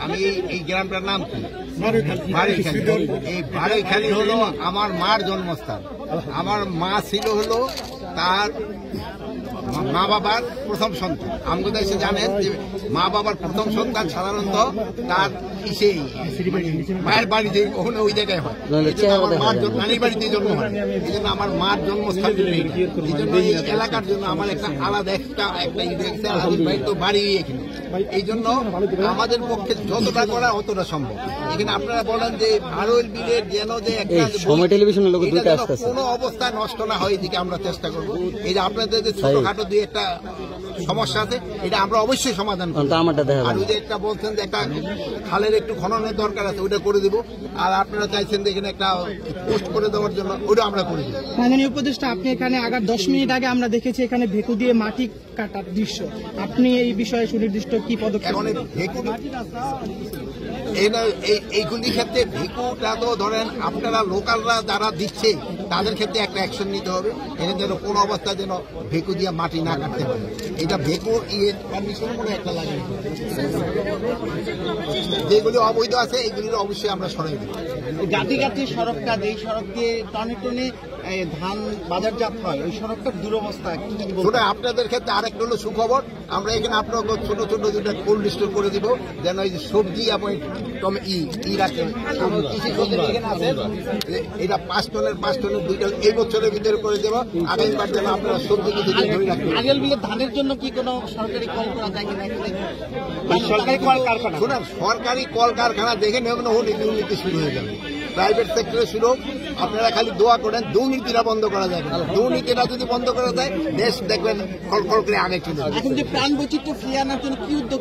আমি এই গ্রামটার নাম কি? বারৈখালী। এই বারৈখালী হলো আমার মার জন্মস্থান। আমার মা ছিল হলো তার মা বাবার প্রথম সন্তান। আমাদের এসে জানেন যে মা বাবার প্রথম সন্তান সাধারণত তার মায়ের বাড়িতে ওখানে ওই জায়গায় হয়। আমার মার নানির বাড়িতে জন্ম হয়। এই জন্য আমার মার জন্মস্থান এই জন্য এই এলাকার জন্য আমার একটা আলাদা একটা তো বাড়ি এখানে। এই জন্য আমাদের পক্ষে যতটা করা অতটা সম্ভব। এখানে আপনারা বলেন যে ভারোল বিলের যেন যে একটা কোনো অবস্থায় নষ্ট না হয় এদিকে আমরা চেষ্টা করবো। এই যে আপনাদের যে ছোটখাটো দুই একটা সমস্যা আছে এটা আমরা অবশ্যই সমাধান করবো। আর ওই যে একটা বলছেন যে একটা খালের একটু খননের দরকার আছে ওটা করে দিব। আর আপনারা চাইছেন যে এখানে একটা পোস্ট করে দেওয়ার জন্য ওটা আমরা করে দিব। মাননীয় উপদেষ্টা, আপনি এখানে আগার 10 মিনিট আগে আমরা দেখেছি এখানে ভেকু দিয়ে মাটি কাটার দৃশ্য। আপনি এই বিষয়ে সুনির্দিষ্ট কি পদক্ষেপ? এখন এইগুলির ক্ষেত্রে ভেকুটা তো ধরেন আপনারা লোকালরা যারা দিচ্ছে তাদের ক্ষেত্রে একটা অ্যাকশন নিতে হবে। এখানে যেন কোনো অবস্থায় যেন ভেকু দিয়ে মাটি না কাটতে পারে। এটা ভেকুর পারমিশন করে একটা লাগে। যেগুলি অবৈধ আছে এইগুলির অবশ্যই আমরা সরাই দেব। গাটি গাটি সড়ক কাজ, এই সড়ক দিয়ে টনে টনে ধান বাজারজাত হয়, ওই সড়কটার দুরবস্থা আপনাদের ক্ষেত্রে আরেকটা হলো সুখবর। আমরা এখানে আপনার ছোট ছোট দুটা কোল্ড স্টোর করে দিব যেন এই যে সবজি এবং রাখেন কৃষি সবজি এখানে আছে। এটা 5 টনের 2টা এই বছরের ভিতরে করে দেবো। আগামীবার যেন আপনারা সবজি ধরে রাখবেন। আরিয়াল বিলের ধানের জন্য কি কোনো সরকারি কল করা যায় কিনা? সরকারি কল কারখানা শুনুন, সরকারি কল কারখানা দেখে নেবেন দুর্নীতি শুরু হয়ে যাবে। প্রাইভেট সেক্টরে শুরু। আপনারা খালি দোয়া করেন দুর্নীতিটা বন্ধ করা যাবে। দুর্নীতিটা যদি বন্ধ করা যায় দেশ দেখবেন কল করে আগে চলে যাবে। এখন যে প্রাণ বৈচিত্র্য ফিরিয়ে আনার জন্য কি উদ্যোগ